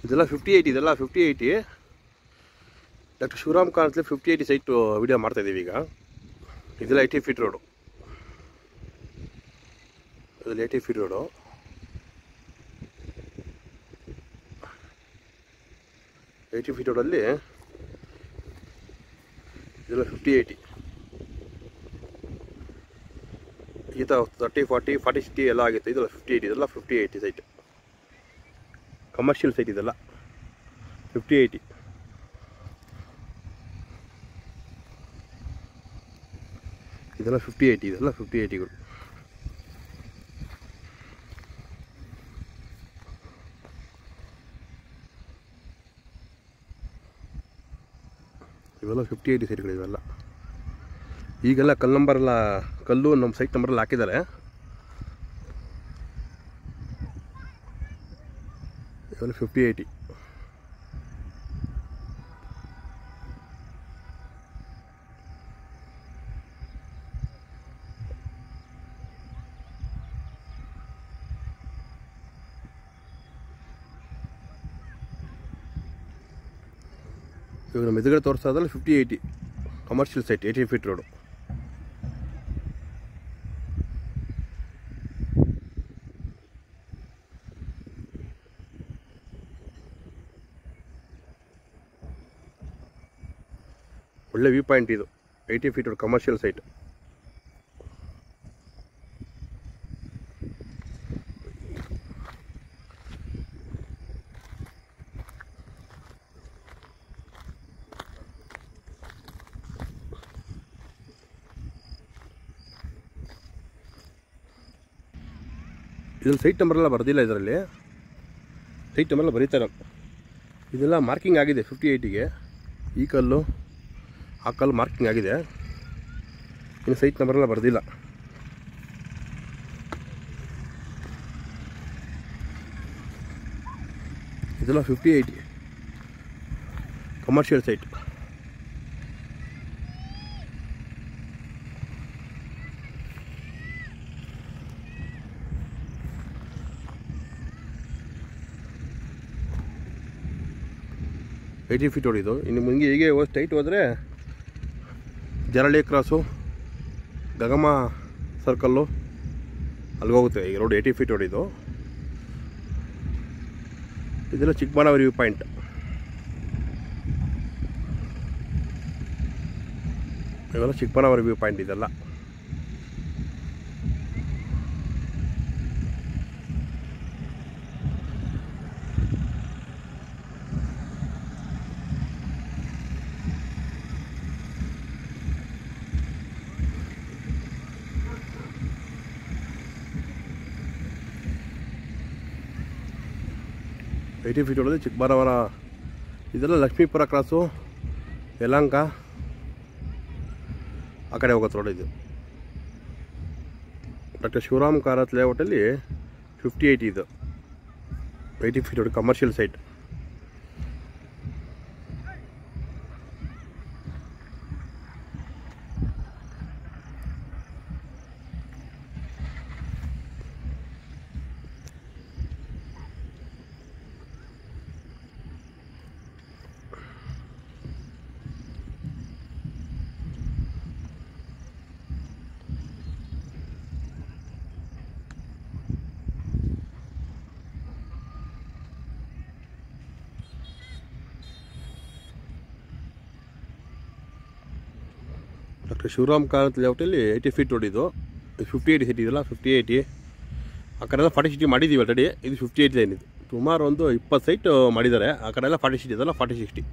ಇದೆಲ್ಲ 58 ಇದೆಲ್ಲ 5080 doctor Shivaram ಕಾರಂತಲೆ 5080 site video ಮಾಡ್ತಾಯಿದ್ದೀವಿ ಈಗ. ಇದೆಲ್ಲ 80 ಫೀಟ್ ರೋಡು, ಇದೆಲ್ಲ 80 ಫೀಟ್ ರೋಡು. ಫೀಟ್ ರೋಡಲ್ಲಿ ಇದೆಲ್ಲ 5080 ಈ ಥರ 30 40 60 ಎಲ್ಲ ಆಗುತ್ತೆ. ಇದೆಲ್ಲ 5080 ಇದೆಲ್ಲ 5080 ಸೈಟ್, ಕಮರ್ಷಿಯಲ್ ಸೈಟ್ ಇದೆಲ್ಲ 5080. ಇದೆಲ್ಲ 5080 ಇದೆಲ್ಲ 5080ಗಳು. ಇವೆಲ್ಲ 5080 ಸೈಟ್ಗಳು ಇವೆಲ್ಲ. ಈಗೆಲ್ಲ ಕಲ್ಲು ನಮ್ಮ ಸೈಟ್ ನಂಬರಲ್ಲಿ ಹಾಕಿದ್ದಾರೆ. ಇವೆಲ್ಲ 5080. ಇವಾಗ ನಮ್ಮ ಎದುರುಗಡೆ ತೋರಿಸ್ತಾ ಇದ್ದಲ್ಲಿ 5080 ಕಮರ್ಷಿಯಲ್ ಸೈಟ್ 80 ಫೀಟ್ ರೋಡು. ಒಳ್ಳೆ ವ್ಯೂ ಪಾಯಿಂಟ್ ಇದು, 80 ಫೀಟ್ ರೋಡ್ ಕಮರ್ಷಿಯಲ್ ಸೈಟ್. ಇದ್ರಲ್ಲಿ ಸೈಟ್ ನಂಬರೆಲ್ಲ ಬರೆದಿಲ್ಲ, ಇದರಲ್ಲಿ ಸೈಟ್ ನಂಬರೆಲ್ಲ ಬರೀತಾರೆ. ಇದೆಲ್ಲ ಮಾರ್ಕಿಂಗ್ ಆಗಿದೆ 5080ಗೆ. ಈ ಕಲ್ಲು ಆ ಕಲ್ಲು ಮಾರ್ಕಿಂಗ್ ಆಗಿದೆ, ಇನ್ನು ಸೈಟ್ ನಂಬರೆಲ್ಲ ಬರೆದಿಲ್ಲ. ಇದೆಲ್ಲ 5080 ಕಮರ್ಷಿಯಲ್ ಸೈಟ್. ಫೀಟ್ ಹೊಡಿದು ಇನ್ನು ಮುಂದೆ ಹೀಗೆ ಸ್ಟ್ರೈಟ್ ಹೋದರೆ ಜರಳಿ ಕ್ರಾಸು, ಗಗಮ ಸರ್ಕಲ್ಲು ಅಲ್ಲಿಗೋಗುತ್ತೆ ಈಗ ರೋಡ್. 80 ಫೀಟ್ ಹೊಡಿದು ಇದೆಲ್ಲ ಚಿಕ್ಕಬಳ್ಳಾಪುರ ವ್ಯೂ ಪಾಯಿಂಟ್. ಇವೆಲ್ಲ ಚಿಕ್ಕಬಳ್ಳಾಪುರ ವ್ಯೂ ಪಾಯಿಂಟ್ ಇದೆಲ್ಲ. ಫೀಟ್ ಹೊಡೆದು ಚಿಕ್ಕಬಳ್ಳಾಪುರ. ಇದೆಲ್ಲ ಲಕ್ಷ್ಮೀಪುರ ಕ್ರಾಸು, ಯಲಹಂಕ ಆ ಕಡೆ ಹೋಗುತ್ತೆ ರೋಡ್ ಇದು. ಡಾಕ್ಟರ್ ಶಿವರಾಮ್ ಕಾರಂತ್ ಲೇಔಟಲ್ಲಿ 5080 ಇದು 80 feet road commercial site. Doctor Shivaram Karanth ಲೇಔಟಲ್ಲಿ 80 ಫೀಟ್ ಹೊಡಿದು 5080 ಸೈಟ್ ಇದೆಲ್ಲ 5080. ಆ ಕಡೆ ಎಲ್ಲ 4060 ಮಾಡಿದ್ದೀವಿ ಆಲ್ರೆಡಿ. ಇದು 5080 ಏನಿದೆ ಸುಮಾರು ಒಂದು 20 ಸೈಟ್ ಮಾಡಿದ್ದಾರೆ. ಆ ಕಡೆ ಎಲ್ಲ 4060 ಇದೆಲ್ಲ 4060.